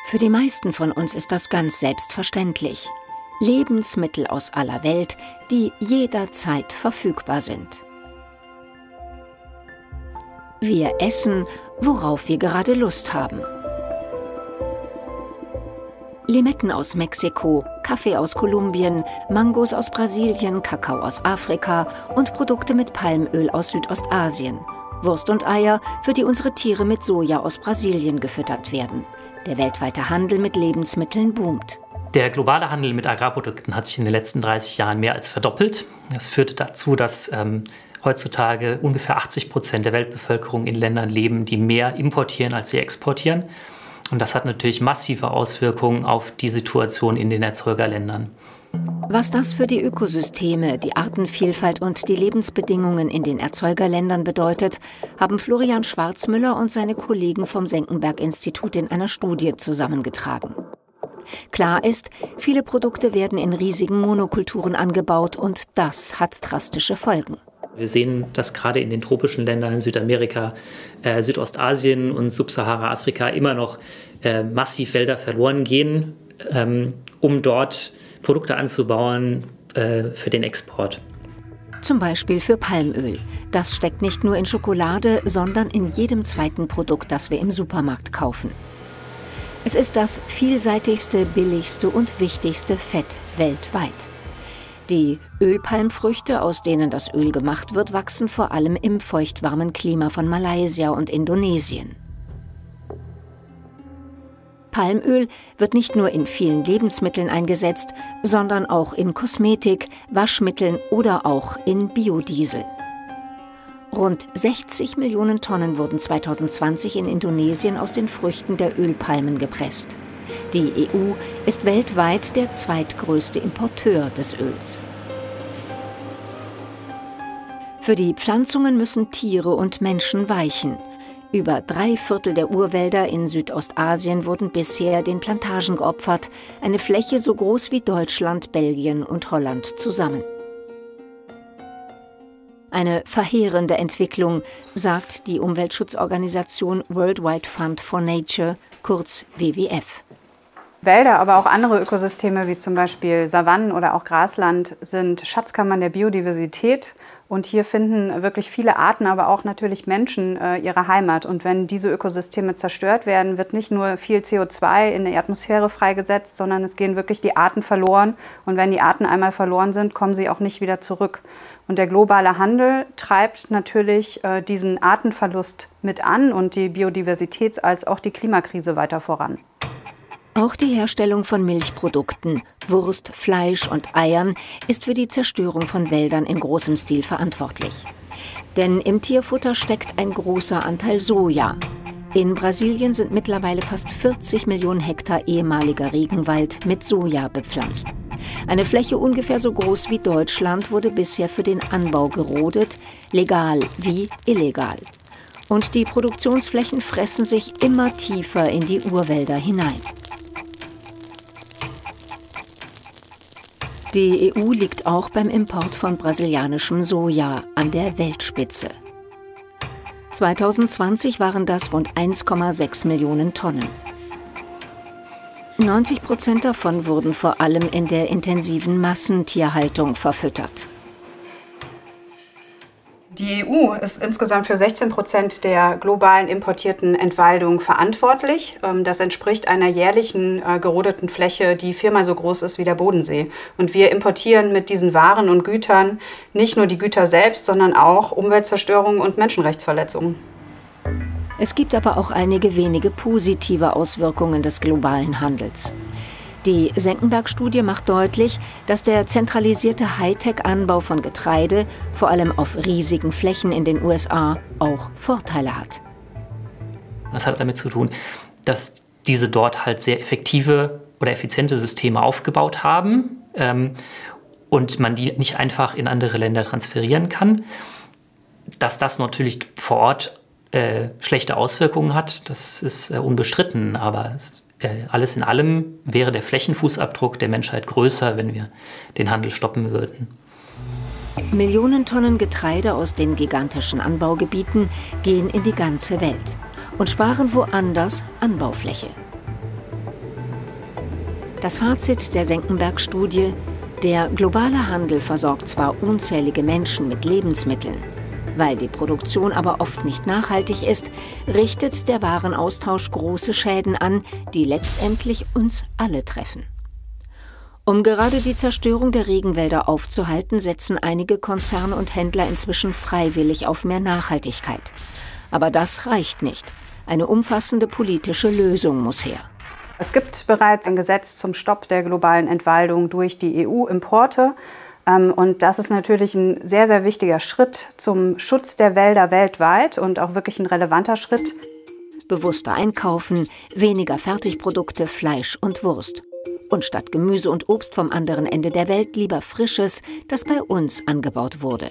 Für die meisten von uns ist das ganz selbstverständlich. Lebensmittel aus aller Welt, die jederzeit verfügbar sind. Wir essen, worauf wir gerade Lust haben. Limetten aus Mexiko, Kaffee aus Kolumbien, Mangos aus Brasilien, Kakao aus Afrika und Produkte mit Palmöl aus Südostasien. Wurst und Eier, für die unsere Tiere mit Soja aus Brasilien gefüttert werden. Der weltweite Handel mit Lebensmitteln boomt. Der globale Handel mit Agrarprodukten hat sich in den letzten 30 Jahren mehr als verdoppelt. Das führte dazu, dass heutzutage ungefähr 80% der Weltbevölkerung in Ländern leben, die mehr importieren, als sie exportieren. Und das hat natürlich massive Auswirkungen auf die Situation in den Erzeugerländern. Was das für die Ökosysteme, die Artenvielfalt und die Lebensbedingungen in den Erzeugerländern bedeutet, haben Florian Schwarzmüller und seine Kollegen vom Senckenberg-Institut in einer Studie zusammengetragen. Klar ist, viele Produkte werden in riesigen Monokulturen angebaut und das hat drastische Folgen. Wir sehen, dass gerade in den tropischen Ländern in Südamerika, Südostasien und Subsahara-Afrika immer noch massiv Wälder verloren gehen, um dort Produkte anzubauen für den Export. Zum Beispiel für Palmöl. Das steckt nicht nur in Schokolade, sondern in jedem zweiten Produkt, das wir im Supermarkt kaufen. Es ist das vielseitigste, billigste und wichtigste Fett weltweit. Die Ölpalmfrüchte, aus denen das Öl gemacht wird, wachsen vor allem im feuchtwarmen Klima von Malaysia und Indonesien. Palmöl wird nicht nur in vielen Lebensmitteln eingesetzt, sondern auch in Kosmetik, Waschmitteln oder auch in Biodiesel. Rund 60 Millionen Tonnen wurden 2020 in Indonesien aus den Früchten der Ölpalmen gepresst. Die EU ist weltweit der zweitgrößte Importeur des Öls. Für die Pflanzungen müssen Tiere und Menschen weichen. Über 3/4 der Urwälder in Südostasien wurden bisher den Plantagen geopfert, eine Fläche so groß wie Deutschland, Belgien und Holland zusammen. Eine verheerende Entwicklung, sagt die Umweltschutzorganisation World Wide Fund for Nature, kurz WWF. Wälder, aber auch andere Ökosysteme wie zum Beispiel Savannen oder auch Grasland sind Schatzkammern der Biodiversität. Und hier finden wirklich viele Arten, aber auch natürlich Menschen ihre Heimat. Und wenn diese Ökosysteme zerstört werden, wird nicht nur viel CO2 in der Atmosphäre freigesetzt, sondern es gehen wirklich die Arten verloren. Und wenn die Arten einmal verloren sind, kommen sie auch nicht wieder zurück. Und der globale Handel treibt natürlich diesen Artenverlust mit an und die Biodiversitäts- als auch die Klimakrise weiter voran. Auch die Herstellung von Milchprodukten, Wurst, Fleisch und Eiern ist für die Zerstörung von Wäldern in großem Stil verantwortlich. Denn im Tierfutter steckt ein großer Anteil Soja. In Brasilien sind mittlerweile fast 40 Millionen Hektar ehemaliger Regenwald mit Soja bepflanzt. Eine Fläche ungefähr so groß wie Deutschland wurde bisher für den Anbau gerodet, legal wie illegal. Und die Produktionsflächen fressen sich immer tiefer in die Urwälder hinein. Die EU liegt auch beim Import von brasilianischem Soja an der Weltspitze. 2020 waren das rund 1,6 Millionen Tonnen. 90% davon wurden vor allem in der intensiven Massentierhaltung verfüttert. Die EU ist insgesamt für 16% der globalen importierten Entwaldung verantwortlich. Das entspricht einer jährlichen gerodeten Fläche, die 4-mal so groß ist wie der Bodensee. Und wir importieren mit diesen Waren und Gütern nicht nur die Güter selbst, sondern auch Umweltzerstörung und Menschenrechtsverletzungen. Es gibt aber auch einige wenige positive Auswirkungen des globalen Handels. Die Senckenberg-Studie macht deutlich, dass der zentralisierte Hightech-Anbau von Getreide, vor allem auf riesigen Flächen in den USA, auch Vorteile hat. Das hat damit zu tun, dass diese dort halt sehr effektive oder effiziente Systeme aufgebaut haben und man die nicht einfach in andere Länder transferieren kann. Dass das natürlich vor Ort schlechte Auswirkungen hat, das ist unbestritten, aber alles in allem wäre der Flächenfußabdruck der Menschheit größer, wenn wir den Handel stoppen würden. Millionen Tonnen Getreide aus den gigantischen Anbaugebieten gehen in die ganze Welt und sparen woanders Anbaufläche. Das Fazit der Senckenberg-Studie: Der globale Handel versorgt zwar unzählige Menschen mit Lebensmitteln, weil die Produktion aber oft nicht nachhaltig ist, richtet der Warenaustausch große Schäden an, die letztendlich uns alle treffen. Um gerade die Zerstörung der Regenwälder aufzuhalten, setzen einige Konzerne und Händler inzwischen freiwillig auf mehr Nachhaltigkeit. Aber das reicht nicht. Eine umfassende politische Lösung muss her. Es gibt bereits ein Gesetz zum Stopp der globalen Entwaldung durch die EU-Importe. Und das ist natürlich ein sehr, sehr wichtiger Schritt zum Schutz der Wälder weltweit und auch wirklich ein relevanter Schritt. Bewusster einkaufen, weniger Fertigprodukte, Fleisch und Wurst. Und statt Gemüse und Obst vom anderen Ende der Welt lieber Frisches, das bei uns angebaut wurde.